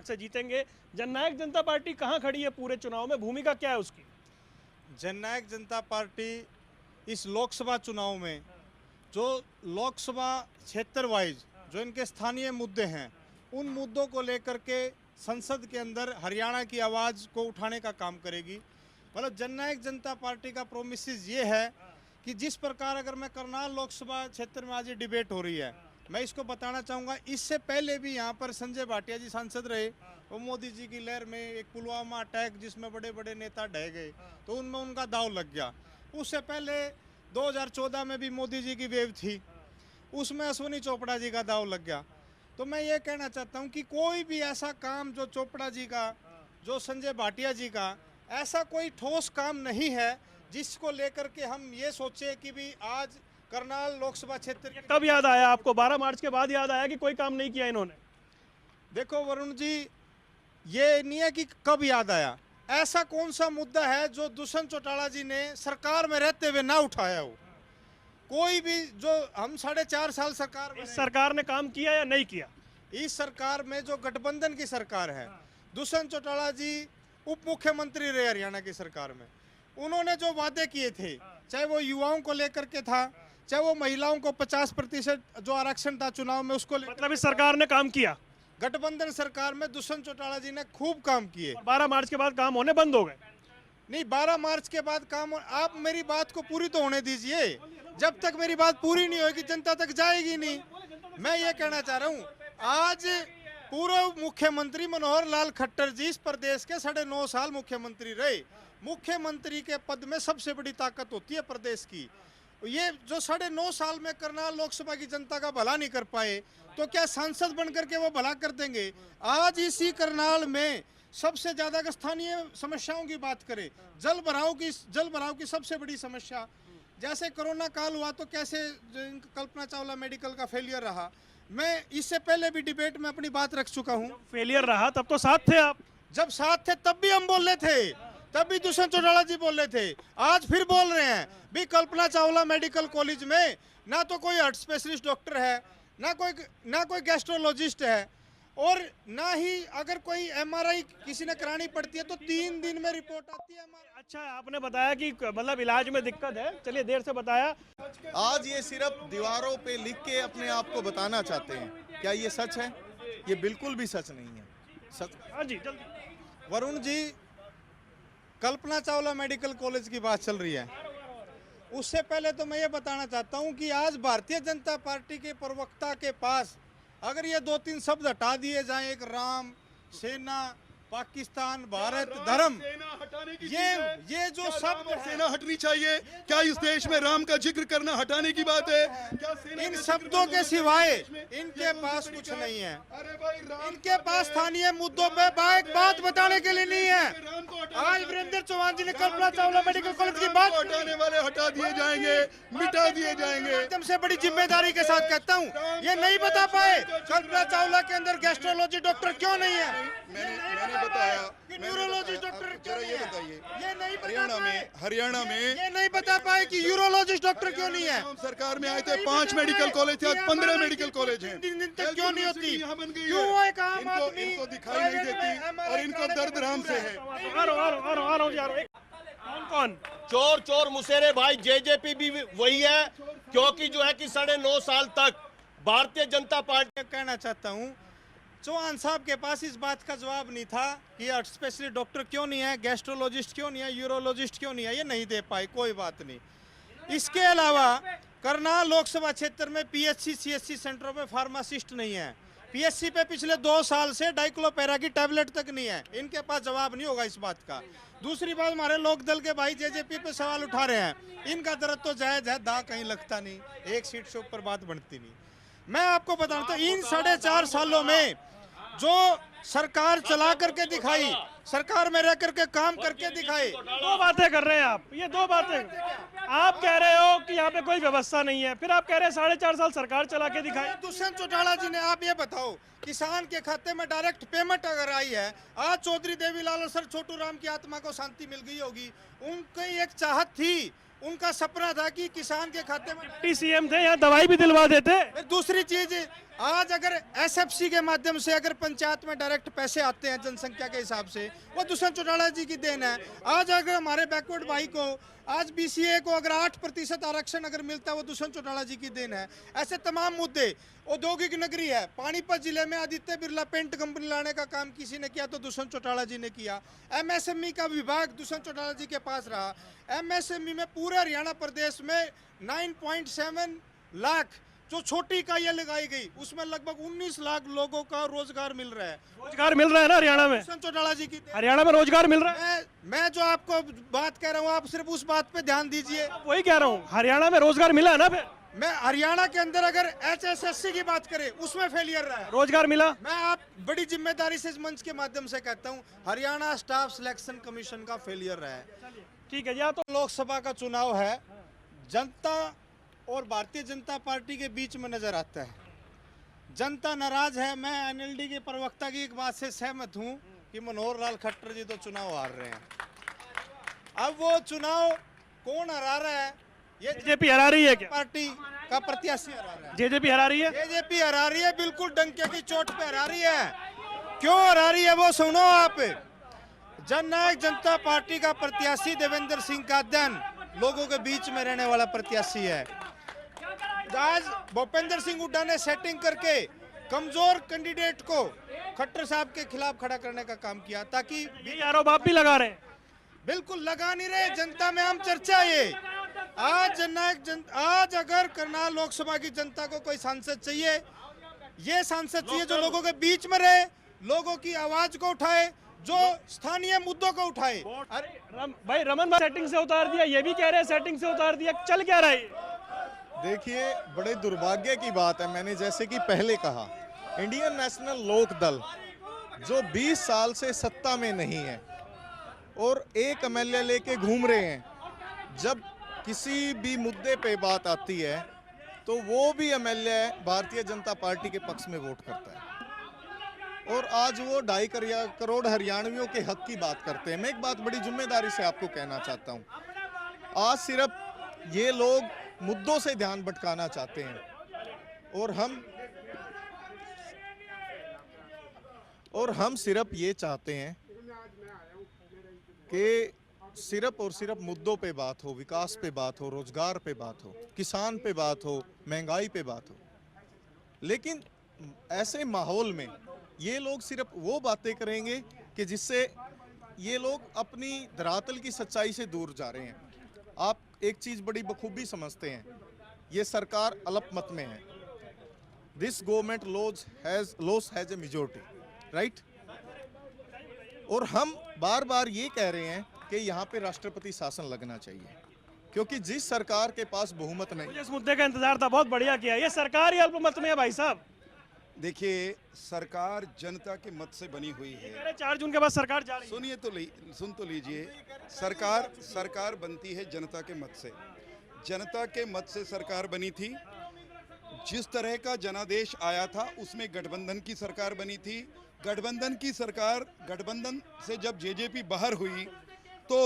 से जीतेंगे। जननायक जनता पार्टी कहां खड़ी है पूरे चुनाव में, भूमिका क्या है उसकी? जननायक जनता पार्टी इस लोकसभा चुनाव में जो लोकसभा क्षेत्र वाइज जो इनके स्थानीय मुद्दे हैं, उन मुद्दों को लेकर के संसद के अंदर हरियाणा की आवाज़ को उठाने का काम करेगी। मतलब जननायक जनता पार्टी का प्रोमिस ये है कि जिस प्रकार, अगर मैं करनाल लोकसभा क्षेत्र में आज ये डिबेट हो रही है, मैं इसको बताना चाहूँगा, इससे पहले भी यहाँ पर संजय भाटिया जी सांसद रहे, वो मोदी जी की लहर में एक पुलवामा अटैक जिसमें बड़े बड़े नेता ढह गए, तो उनमें उनका दाव लग गया। उससे पहले 2014 में भी मोदी जी की वेव थी, उसमें अश्विनी चोपड़ा जी का दाव लग गया। तो मैं ये कहना चाहता हूँ कि कोई भी ऐसा काम जो चोपड़ा जी का, जो संजय भाटिया जी का, ऐसा कोई ठोस काम नहीं है जिसको लेकर के हम ये सोचे कि भी आज करनाल लोकसभा क्षेत्र। कब याद आया आपको? 12 मार्च के बाद याद आया कि कोई काम नहीं किया इन्होंने? देखो वरुण जी, ये नहीं है कि कब याद आया, ऐसा कौन सा मुद्दा है जो दुष्यंत चौटाला जी ने सरकार में रहते हुए ना उठाया हो? कोई भी, जो हम 4.5 साल सरकार में, इस सरकार ने काम किया या नहीं किया? इस सरकार में जो गठबंधन की सरकार है, दुष्यंत चौटाला जी उप मुख्यमंत्री रहे हरियाणा की सरकार में, उन्होंने जो वादे किए थे, चाहे वो युवाओं को लेकर के था, चाहे वो महिलाओं को 50% जो आरक्षण था चुनाव में, उसको मतलब इस सरकार ने काम किया? गठबंधन सरकार में दुष्यंत चौटाला जी ने खूब काम किए। 12 मार्च के बाद काम होने बंद हो गए? नहीं, 12 मार्च के बाद काम, आप मेरी बात को पूरी तो होने दीजिए। जब तक मेरी बात पूरी नहीं होगी जनता तक जाएगी नहीं। मैं ये कहना चाह रहा हूँ, आज पूर्व मुख्यमंत्री मनोहर लाल खट्टर जी इस प्रदेश के 9.5 साल मुख्यमंत्री रहे। मुख्यमंत्री के पद में सबसे बड़ी ताकत होती है प्रदेश की। ये जो 9.5 साल में करनाल लोकसभा की जनता का भला नहीं कर पाए, तो क्या सांसद बन करके वो भला कर देंगे? आज इसी करनाल में सबसे ज्यादा अगर स्थानीय समस्याओं की बात करें, जल भराव की सबसे बड़ी समस्या, जैसे कोरोना काल हुआ तो कैसे कल्पना चावला मेडिकल का फेलियर रहा। मैं इससे पहले भी डिबेट में अपनी बात रख चुका हूँ। फेलियर रहा तब तो साथ थे आप? जब साथ थे तब भी हम बोल रहे थे, तब भी दुष्यंत चौटाला जी बोल रहे थे, आज फिर बोल रहे हैं भी कल्पना चावला मेडिकल कॉलेज में ना तो कोई हार्ट स्पेशलिस्ट डॉक्टर है, ना कोई गैस्ट्रोलॉजिस्ट है, और ना ही अगर कोई एमआरआई किसी ने करानी पड़ती है तो 3 दिन में रिपोर्ट आती है। अच्छा, आपने बताया कि मतलब इलाज में दिक्कत है, चलिए देर से बताया। आज ये सिर्फ दीवारों पे लिख के अपने आप को बताना चाहते हैं, क्या ये सच है? ये बिल्कुल भी सच नहीं है। सच। हाँ जी, जल्दी। वरुण जी, कल्पना चावला मेडिकल कॉलेज की बात चल रही है, उससे पहले तो मैं ये बताना चाहता हूं कि आज भारतीय जनता पार्टी के प्रवक्ता के पास अगर ये 2-3 शब्द हटा दिए जाएं, एक राम, सेना, पाकिस्तान, भारत, धर्म, ये जो शब्द सेना हटनी चाहिए, क्या इस देश में राम का जिक्र करना हटाने की बात है? क्या सेना इन शब्दों के सिवाय इनके पास कुछ नहीं है। इनके पास स्थानीय मुद्दों पे बात बताने के लिए नहीं है। आज वीरेंद्र चौहान जी ने कल्पना चावला मेडिकल कॉलेज की बात हटाने वाले हटा दिए जाएंगे, मिटा दिए जाएंगे। एकदम से बड़ी जिम्मेदारी के साथ कहता हूँ, ये नहीं बता पाए कल्पना चावला के अंदर गैस्ट्रोलॉजी डॉक्टर क्यों नहीं है, मैंने बताया, न्यूरोलॉजिस्ट डॉक्टर क्यों नहीं है, ये नहीं हरियाणा में ये नहीं बता पाए कि यूरोलॉजिस्ट डॉक्टर क्यों नहीं है। हम सरकार में आए थे, 5 मेडिकल कॉलेज थे, आज 15 मेडिकल कॉलेज हैं। 3 दिन तक क्यों नहीं होती? यहाँ बन गई क्यों है। एक आम आदमी इनको दिखाई नहीं देती और इनको दर्द राम से है। कौन? चोर चोर मुसेरे भाई, जेजेपी भी वही है, क्योंकि जो है कि 9.5 साल तक भारतीय जनता पार्टी। कहना चाहता हूँ, चौहान साहब के पास इस बात का जवाब नहीं था कि हार्ट स्पेशलिस्ट डॉक्टर क्यों नहीं है, गैस्ट्रोलॉजिस्ट क्यों नहीं है, यूरोलॉजिस्ट क्यों नहीं है, ये नहीं दे पाए, कोई बात नहीं। इसके अलावा करनाल लोकसभा क्षेत्र में पीएचसी सीएचसी सेंटरों में फार्मासिस्ट नहीं है। पीएचसी पे पिछले 2 साल से डाइक्लोपेरा की टैबलेट तक नहीं है। इनके पास जवाब नहीं होगा इस बात का। दूसरी बात, हमारे लोक दल के भाई जेजेपी पे सवाल उठा रहे हैं, इनका दर्द तो जायज है, दाग कहीं लगता नहीं, एक सीट से ऊपर बात बनती नहीं। मैं आपको बताता हूँ, इन 4.5 सालों में जो सरकार चला करके दिखाई, सरकार में रह करके काम करके दिखाए। 2 बातें कर रहे हैं आप, ये 2 बातें। आप कह रहे हो कि यहाँ पे कोई व्यवस्था नहीं है, फिर आप कह रहे हैं 4.5 साल सरकार चला के दिखाई। दुष्यंत चौटाला जी ने, आप ये बताओ, किसान के खाते में डायरेक्ट पेमेंट अगर आई है, आज चौधरी देवीलाल और सर छोटू राम की आत्मा को शांति मिल गई होगी। उनकी एक चाहत थी, उनका सपना था कि किसान के खाते में सीएम थे, यहाँ दवाई भी दिलवा देते। दूसरी चीज, आज अगर एसएफसी के माध्यम से अगर पंचायत में डायरेक्ट पैसे आते हैं जनसंख्या के हिसाब से, वो दुष्यंत चौटाला जी की देन है। आज अगर हमारे बैकवर्ड भाई को, आज बीसीए को अगर 8% आरक्षण अगर मिलता है, वो दुष्यंत चौटाला जी की देन है। ऐसे तमाम मुद्दे। औद्योगिक नगरी है पानीपत जिले में, आदित्य बिरला पेंट कंपनी लाने का काम किसी ने किया तो दुष्यंत चौटाला जी ने किया। एमएसएमई का विभाग दुष्यंत चौटाला जी के पास रहा। एमएसएमई में पूरे हरियाणा प्रदेश में 9.7 लाख जो छोटी इकाइयां लगाई गई, उसमें लगभग 19 लाख लोगों का रोजगार मिल रहा है। रोजगार मिल रहा है ना हरियाणा में? दुष्यंत चौटाला जी की हरियाणा में रोजगार मिल रहा है। मैं जो आपको बात कह रहा हूँ, आप सिर्फ उस बात पे ध्यान दीजिए। वही कह रहा हूँ, हरियाणा में रोजगार मिला है ना? फिर मैं हरियाणा के अंदर अगर एचएसएससी की बात करें, उसमें फेलियर रहा है। रोजगार मिला? मैं आप बड़ी जिम्मेदारी से इस मंच के माध्यम से कहता हूँ, हरियाणा स्टाफ सिलेक्शन कमीशन का फेलियर रहा है। ठीक है जी। तो लोकसभा का चुनाव है, जनता और भारतीय जनता पार्टी के बीच में नजर आता है। जनता नाराज है। मैं एनएलडी के प्रवक्ता की एक बात से सहमत हूं कि मनोहर लाल खट्टर जी तो चुनाव हार रहे हैं। अब वो चुनाव कौन हरा रहा है? ये जेजेपी हरा रही है क्या? पार्टी का प्रत्याशी हरा रहा है। जेजेपी हरा रही है? जेजेपी हरा रही है, बिल्कुल डंके की चोट पे हरा रही है। क्यों हरा रही है वो सुनो आप। जननायक जनता पार्टी का प्रत्याशी देवेंद्र सिंह का अध्ययन लोगों के बीच में रहने वाला प्रत्याशी है। आज भूपेंद्र सिंह हुड्डा ने सेटिंग करके कमजोर कैंडिडेट को खट्टर साहब के खिलाफ खड़ा करने का काम किया, ताकि ये आरोप आप भी लगा रहे हैं? बिल्कुल लगा नहीं रहे, जनता में आम चर्चा है ये। आज अगर करनाल लोकसभा की जनता को कोई सांसद चाहिए, ये सांसद चाहिए जो लोगों के बीच में रहे, लोगों की आवाज को उठाए, जो स्थानीय मुद्दों को उठाए। भाई रमन भाई सेटिंग से उतार दिया, ये भी कह रहे हैं सेटिंग से उतार दिया, चल क्या रहा है? देखिए, बड़े दुर्भाग्य की बात है, मैंने जैसे कि पहले कहा, इंडियन नेशनल लोक दल जो 20 साल से सत्ता में नहीं है और एक एमएलए लेके घूम रहे हैं, जब किसी भी मुद्दे पे बात आती है तो वो भी एमएलए भारतीय जनता पार्टी के पक्ष में वोट करता है। और आज वो 2.5 करोड़ हरियाणवियों के हक की बात करते हैं। मैं एक बात बड़ी जिम्मेदारी से आपको कहना चाहता हूँ, आज सिर्फ ये लोग मुद्दों से ध्यान भटकाना चाहते हैं और हम सिर्फ ये चाहते हैं कि सिर्फ और सिर्फ मुद्दों पे बात हो, विकास पे बात हो, रोजगार पे बात हो, किसान पे बात हो, महंगाई पे बात हो। लेकिन ऐसे माहौल में ये लोग सिर्फ वो बातें करेंगे कि जिससे ये लोग अपनी धरातल की सच्चाई से दूर जा रहे हैं। आप एक चीज बड़ी बखूबी समझते हैं, ये सरकार अल्पमत में है। This government loss has a majority, right? और हम बार बार ये कह रहे हैं कि यहाँ पे राष्ट्रपति शासन लगना चाहिए, क्योंकि जिस सरकार के पास बहुमत नहीं। मुझे इस मुद्दे का इंतजार था, बहुत बढ़िया किया। ये सरकार ही अल्पमत में है भाई साहब। देखिए, सरकार जनता के मत से बनी हुई है। 4 जून के बाद सरकार जा रही है। सुन तो लीजिए, सरकार बनती है जनता के मत से। जनता के मत से सरकार बनी थी। जिस तरह का जनादेश आया था उसमें गठबंधन की सरकार बनी थी। गठबंधन से जब जेजेपी बाहर हुई तो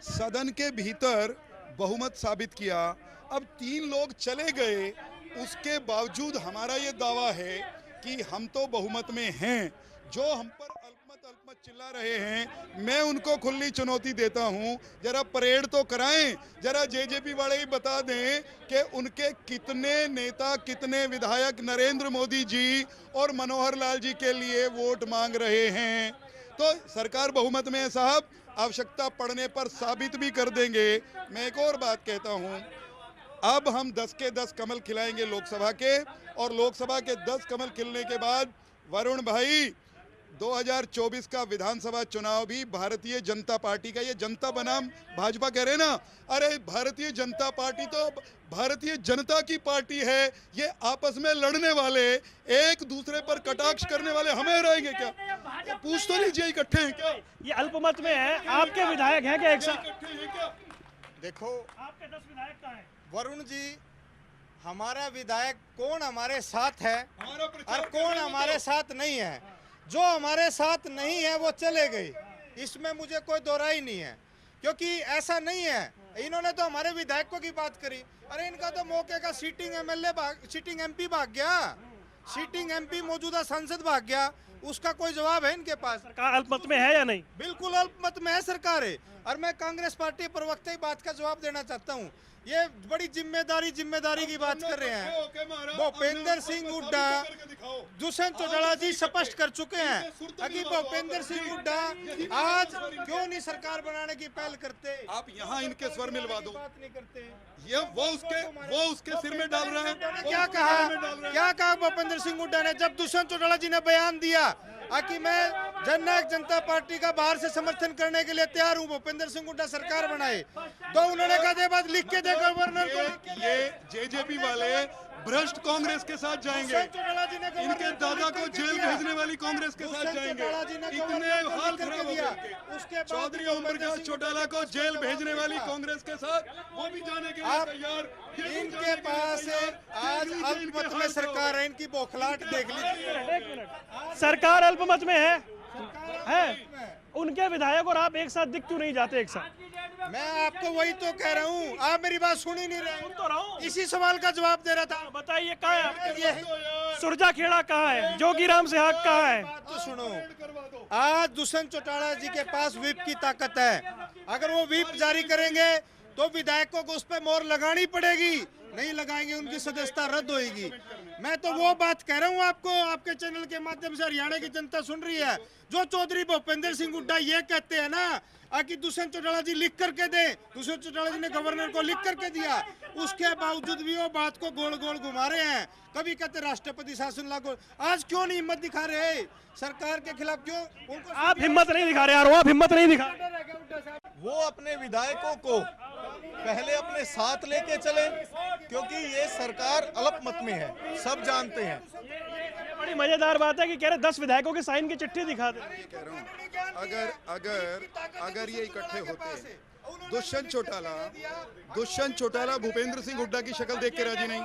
सदन के भीतर बहुमत साबित किया। अब 3 लोग चले गए, उसके बावजूद हमारा ये दावा है कि हम तो बहुमत में हैं। जो हम पर अल्पमत चिल्ला रहे हैं, मैं उनको खुली चुनौती देता हूं, जरा परेड तो कराएं, जरा जेजेपी वाले ही बता दें कि उनके कितने नेता, कितने विधायक नरेंद्र मोदी जी और मनोहर लाल जी के लिए वोट मांग रहे हैं। तो सरकार बहुमत में है साहब, आवश्यकता पड़ने पर साबित भी कर देंगे। मैं एक और बात कहता हूं, अब हम 10 के 10 कमल खिलाएंगे लोकसभा के, और लोकसभा के 10 कमल खिलने के बाद वरुण भाई 2024 का विधानसभा चुनाव भी भारतीय जनता पार्टी का, ये जनता बनाम भाजपा कह रहे हैं ना, अरे भारतीय जनता पार्टी तो भारतीय जनता की पार्टी है। ये आपस में लड़ने वाले, एक दूसरे पर कटाक्ष करने वाले हमें रहेंगे क्या? पूछ तो लीजिए, इकट्ठे हैं क्या? ये अल्पमत में है। आपके विधायक हैं क्या एक साथ? देखो, आपके 10 विधायक कहाँ हैं? वरुण जी, हमारा विधायक कौन हमारे साथ है और कौन हमारे साथ नहीं है। जो हमारे साथ नहीं है वो चले गए, इसमें मुझे कोई दोहराई नहीं है। क्योंकि ऐसा नहीं है, इन्होंने तो हमारे विधायकों की बात करी, अरे इनका तो मौके का सिटिंग एमपी भाग गया। सीटिंग एमपी मौजूदा सांसद भाग गया, उसका कोई जवाब है इनके पास? सरकार अल्पमत में है या नहीं? बिल्कुल अल्पमत में है सरकार है। और मैं कांग्रेस पार्टी प्रवक्ता ही बात का जवाब देना चाहता हूँ। ये बड़ी जिम्मेदारी की बात कर रहे हैं। भूपेंद्र सिंह हुड्डा, दुष्यंत चौटाला जी स्पष्ट कर चुके हैं कि भूपेंद्र सिंह हुड्डा आज क्यों नहीं सरकार बनाने की पहल करते। आप यहाँ इनके स्वर मिलवा दो। बात नहीं करते। ये वो उसके सिर में डाल रहा है। क्या कहा भूपेंद्र सिंह हुड्डा ने जब दुष्यंत चौटाला जी ने बयान दिया कि मैं जननायक जनता पार्टी का बाहर से समर्थन करने के लिए तैयार हूं, भूपेंद्र सिंह हुड्डा सरकार बनाए, तो उन्होंने कहा दे बात लिख के दे गवर्नर को। ये जेजेपी वाले भ्रष्ट कांग्रेस के साथ जाएंगे, इनके दादा को जेल भेजने वाली कांग्रेस के साथ जाएंगे। इतने हाल खराब हो गए। चौधरी ओमप्रकाश चौटाला को जेल भेजने वाली कांग्रेस के साथ वो भी जाने के लिए तैयार। इनके पास आज अल्पमत में सरकार है, इनकी बौखलाहट देख लीजिए। सरकार अल्पमत में है। उनके विधायक और आप एक साथ दिख क्यों नहीं जाते एक साथ? मैं आपको वही तो कह रहा हूँ, आप मेरी बात सुन ही नहीं रहे। सुन तो रहा हूँ। इसी सवाल का जवाब दे रहा था। बताइए कहाँ है आपके? ये सुरजा खेड़ा कहाँ है? जोगीराम सिहाग कहाँ है? बात तो सुनो, आज दुष्यंत चौटाला जी के पास व्हिप की ताकत है। अगर वो व्हिप जारी करेंगे तो विधायकों को उस पर मोहर लगानी पड़ेगी, नहीं लगाएंगे उनकी सदस्यता रद्द होगी। मैं तो वो बात कह रहा हूँ आपको, आपके चैनल के माध्यम से हरियाणा की जनता सुन रही है। जो चौधरी भूपेंद्र सिंह हुड्डा ये कहते हैं ना कि दुष्यंत चौटाला जी लिख करके दे, दुष्यंत चौटाला जी ने गवर्नर को लिख करके दिया, उसके बावजूद भी वो बात को गोल गोल घुमा रहे हैं। कभी कहते राष्ट्रपति शासन लागू, आज क्यों नहीं हिम्मत दिखा रहे सरकार के खिलाफ? क्यों उनको आप हिम्मत नहीं दिखा रहे यार, आप हिम्मत नहीं दिखा रहे। वो अपने विधायकों को पहले अपने साथ लेके चले, क्योंकि ये सरकार अल्पमत में है, सब जानते हैं। बड़ी मजेदार बात है कि कह रहे 10 विधायकों के साइन की चिट्ठी दिखा दे। कह रहा हूँ अगर ये इकट्ठे होते, दुष्यंत चौटाला भूपेंद्र सिंह हुड्डा की शक्ल देख के राजी नहीं।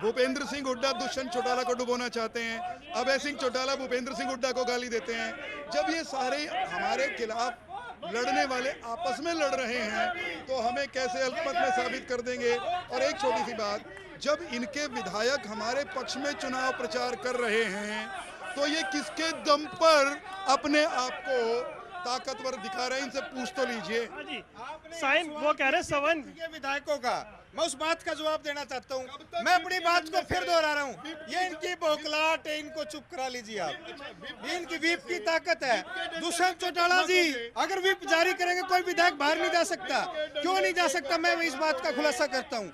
भूपेंद्र सिंह हुड्डा दुष्यंत चौटाला को डुबोना चाहते हैं। अभय सिंह चौटाला भूपेंद्र सिंह हुड्डा को गाली देते हैं। जब ये सारे हमारे खिलाफ लड़ने वाले आपस में लड़ रहे हैं तो हमें कैसे अल्पमत में साबित कर देंगे? और एक छोटी सी बात, जब इनके विधायक हमारे पक्ष में चुनाव प्रचार कर रहे हैं तो ये किसके दम पर अपने आप को ताकतवर दिखा रहे हैं? इनसे पूछ तो लीजिए। साइन वो कह रहे सवन के विधायकों का, मैं उस बात का जवाब देना चाहता हूँ। मैं अपनी बात को फिर दोहरा रहा हूँ, ये इनकी बौखलाहट है, इनको चुप करा लीजिए आप। इनकी व्हिप की ताकत है। दुष्यंत चौटाला जी अगर व्हिप जारी करेंगे कोई विधायक बाहर नहीं जा सकता। क्यों नहीं जा सकता? मैं इस बात का खुलासा करता हूँ।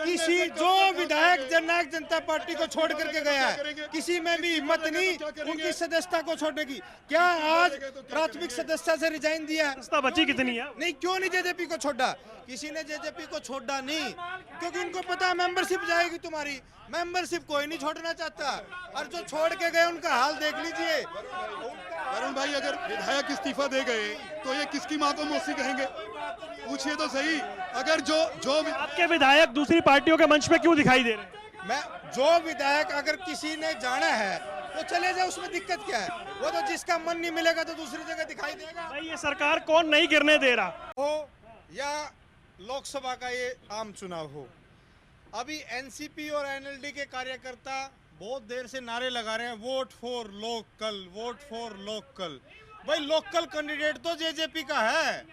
किसी जो विधायक जननायक जनता पार्टी को छोड़ करके गया है, किसी में भी हिम्मत नहीं उनकी सदस्यता को छोड़ने की। क्या आज प्राथमिक सदस्यता से रिजाइन दिया? बची कितनी है? नहीं, क्यों नहीं जेजेपी को छोड़ा? किसी ने जेजेपी को छोड़ा नहीं, क्योंकि इनको पता मेंबरशिप जाएगी तुम्हारी। मेंबरशिप कोई नहीं छोड़ना चाहता, और जो छोड़ के गए उनका हाल देख लीजिए। वरुण भाई, अगर विधायक इस्तीफा दे गए तो ये किसकी माँ को मौसी कहेंगे? पूछिए तो सही। अगर जो आपके विधायक दूसरी पार्टियों के मंच पे क्यों दिखाई दे रहे हैं? मैं जो विधायक अगर किसी ने जाना है तो चले जाए, उसमें दिक्कत क्या है? वो तो जिसका मन नहीं मिलेगा तो दूसरी जगह दिखाई देगा। भाई ये सरकार कौन नहीं गिरने दे रहा हो या लोकसभा का ये आम चुनाव हो, अभी एनसीपी और एनएलडी के कार्यकर्ता बहुत देर से नारे लगा रहे हैं, vote for local, vote for local. भाई लोकल कैंडिडेट तो जेजेपी का है,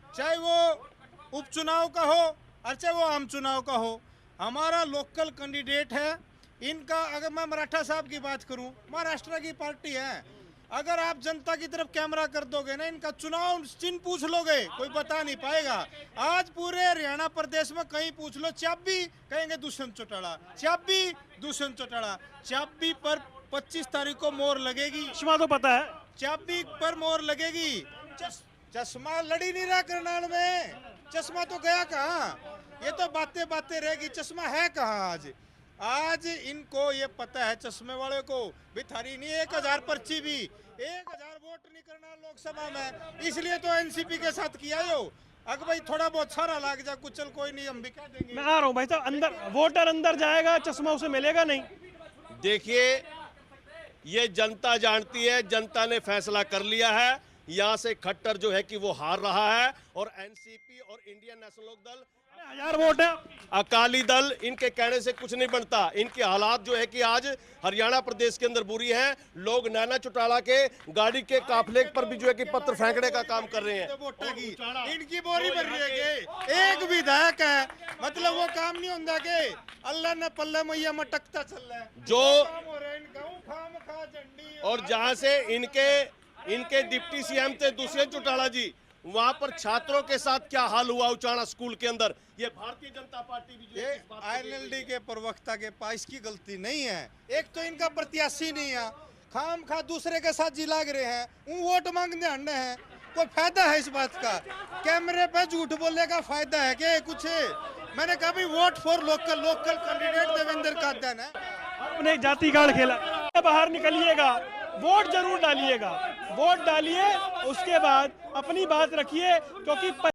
चाहे वो उपचुनाव का हो और चाहे वो आम चुनाव का हो। हमारा लोकल कैंडिडेट है इनका। अगर मैं मराठा साहब की बात करूं, महाराष्ट्र की पार्टी है। अगर आप जनता की तरफ कैमरा कर दोगे ना, इनका चुनाव चिन्ह पूछ लोगे, कोई बता नहीं पाएगा। आज पूरे हरियाणा प्रदेश में कहीं पूछ लो, चाबी कहेंगे दुष्यंत चौटाला, चाबी दुष्यंत चौटाला। चाबी पर 25 तारीख को मोहर लगेगी। चश्मा तो पता है, चाबी पर मोहर लगेगी। चश्मा लड़ी नहीं रहा करनाल में, चश्मा तो गया कहाँ? ये तो बातें बातें रहेगी, चश्मा है कहाँ? आज इनको ये पता है, चश्मे वाले को भी थारी नहीं 1000 पर्ची भी 1000 वोट नहीं करना लोकसभा में, इसलिए तो एनसीपी के साथ किया हो। अगर भाई थोड़ा बहुत सारा लाग जा कुचल, कोई नहीं, हम भी कह देंगे। मैं आ रहा हूँ भाई साहब, अंदर वोटर अंदर जाएगा, चश्मा उसे मिलेगा नहीं। देखिए, ये जनता जानती है, जनता ने फैसला कर लिया है। यहाँ से खट्टर जो है कि वो हार रहा है और एनसीपी और इंडियन नेशनल लोक दल 1000 वोट है। अकाली दल इनके कहने से कुछ नहीं बनता। इनके हालात जो है कि आज हरियाणा प्रदेश के अंदर बुरी है। लोग नैना चौटाला के गाड़ी के काफिले पर भी जो है कि पत्थर फेंकने का काम कर रहे हैं। इनकी बोरी भर रही है कि एक विधायक है, मतलब वो काम नहीं होता कि अल्लाह ने पल्ले मैया मटकता चल रहा है जो काम हो रहा है इनका, वो खाम खा झंडी और जहां से इनके डिप्टी सीएम थे दुष्यंत चौटाला जी, वहां पर छात्रों के साथ क्या हाल हुआ उचाना स्कूल के अंदर, ये भारतीय जनता पार्टी भी जो है इस बात को आईएनएलडी के प्रवक्ता के पास की गलती नहीं है। एक तो इनका प्रत्याशी नहीं है, खाम खा दूसरे के साथ जी लाग रहे हैं, उन वोट मांगने हंडे हैं। कोई फायदा है इस बात का? कैमरे पे झूठ बोलने का फायदा है क्या कुछ? मैंने कहा भाई vote for local candidate Devendra का देना है। अपने जाति कार्ड खेला, बाहर निकलिएगा, वोट जरूर डालिएगा, वोट डालिए, उसके बाद अपनी बात रखिए, क्योंकि